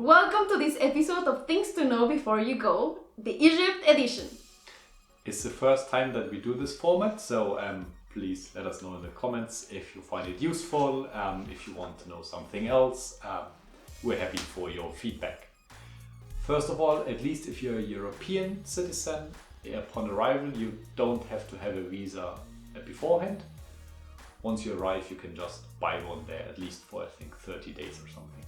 Welcome to this episode of Things to Know Before You Go, the Egypt edition. It's the first time that we do this format, so please let us know in the comments if you find it useful, if you want to know something else. We're happy for your feedback. First of all, at least if you're a European citizen, upon arrival you don't have to have a visa beforehand. Once you arrive, you can just buy one there, at least for I think 30 days or something.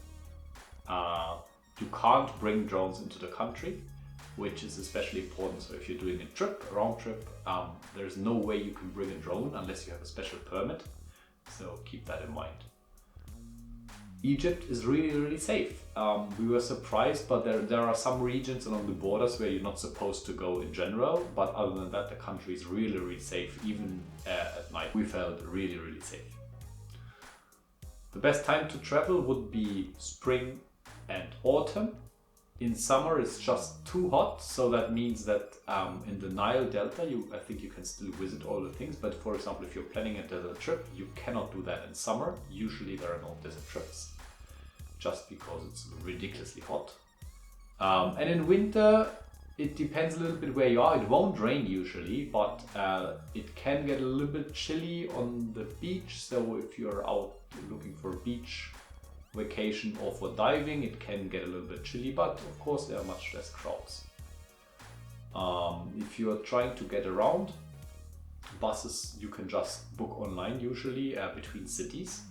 You can't bring drones into the country, which is especially important. So if you're doing a round trip, there's no way you can bring a drone unless you have a special permit. So keep that in mind. Egypt is really safe. We were surprised, but there are some regions along the borders where you're not supposed to go in general. But other than that, the country is really safe. Even at night, we felt really safe. The best time to travel would be spring and autumn. In summer it's just too hot, so that means that in the Nile Delta I think you can still visit all the things, but for example if you're planning a desert trip you cannot do that in summer. Usually there are no desert trips just because it's ridiculously hot. And in winter it depends a little bit where you are. It won't rain usually, but it can get a little bit chilly on the beach, so if you're out looking for a beach vacation or for diving, it can get a little bit chilly, but of course there are much less crowds. If you're trying to get around, buses you can just book online usually between cities.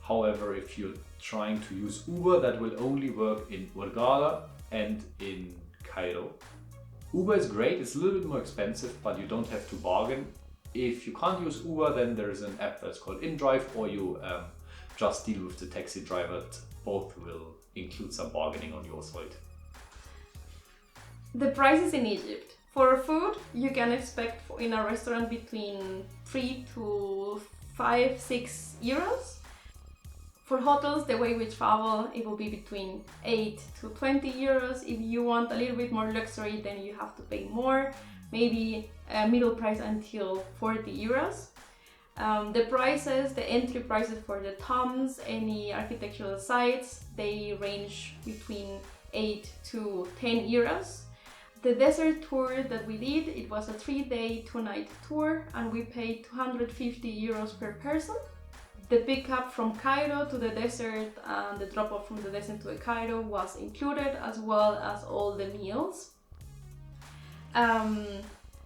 However, if you're trying to use Uber, that will only work in Hurghada and in Cairo. Uber is great, it's a little bit more expensive, but you don't have to bargain. If you can't use Uber, then there is an app that's called InDrive, or you just deal with the taxi driver. Both will include some bargaining on your side. The prices in Egypt. For food, you can expect in a restaurant between 3 to 6 euros. For hotels, the way we travel, it will be between 8 to 20 euros. If you want a little bit more luxury, then you have to pay more, maybe a middle price until 40 euros. The entry prices for the tombs, any architectural sites, they range between 8 to 10 euros. The desert tour that we did, it was a 3-day, 2-night tour, and we paid 250 euros per person. The pickup from Cairo to the desert and the drop-off from the desert to Cairo was included, as well as all the meals.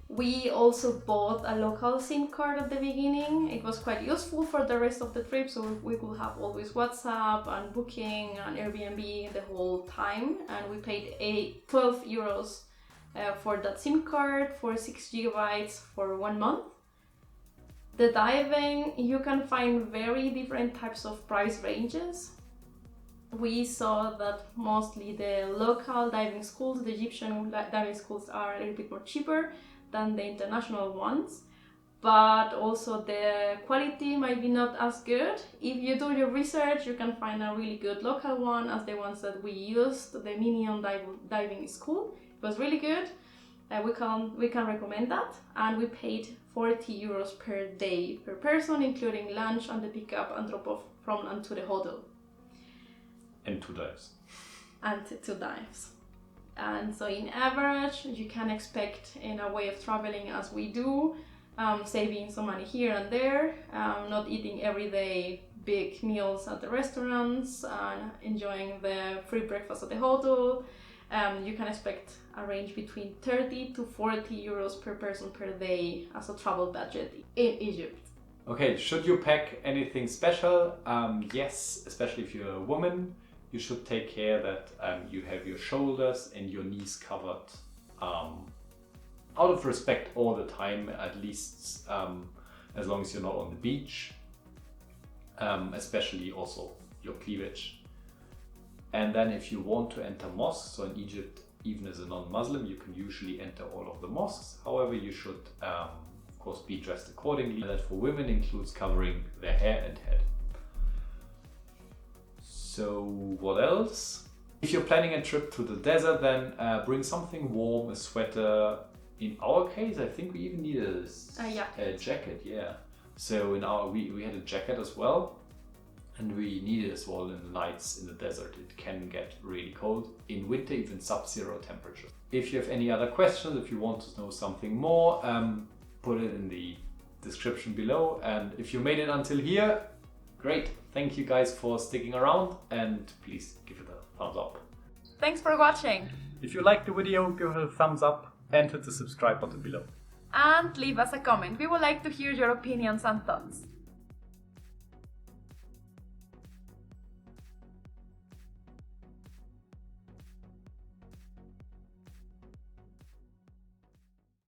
We also bought a local SIM card at the beginning. It was quite useful for the rest of the trip, so we could have always WhatsApp and Booking and Airbnb the whole time. And we paid 12 euros for that SIM card for 6 gigabytes for 1 month. The diving, you can find very different types of price ranges. We saw that mostly the local diving schools, the Egyptian diving schools, are a little bit more cheaper than the international ones, but also the quality might be not as good. If you do your research, you can find a really good local one, as the ones that we used, the Minion Diving School. It was really good. We can recommend that, and we paid 40 euros per day per person, including lunch and the pickup and drop off from and to the hotel. And 2 dives. And 2 dives. And so in average, you can expect in a way of traveling as we do, saving some money here and there, not eating every day big meals at the restaurants, and enjoying the free breakfast at the hotel. You can expect a range between 30 to 40 euros per person per day as a travel budget in Egypt. Okay, should you pack anything special? Yes, especially if you're a woman. You should take care that you have your shoulders and your knees covered out of respect all the time, at least as long as you're not on the beach, especially also your cleavage. And then if you want to enter mosques, so in Egypt, even as a non-Muslim, you can usually enter all of the mosques. However, you should of course be dressed accordingly. And that for women includes covering their hair and head. So what else? If you're planning a trip to the desert, then bring something warm, a sweater. In our case, I think we even need a jacket. Yeah. So we had a jacket as well. And we need it as well in the nights in the desert. It can get really cold. In winter, even sub-zero temperatures. If you have any other questions, if you want to know something more, put it in the description below. And if you made it until here, great. Thank you guys for sticking around, and please give it a thumbs up. Thanks for watching. If you liked the video, give it a thumbs up and hit the subscribe button below. And leave us a comment. We would like to hear your opinions and thoughts.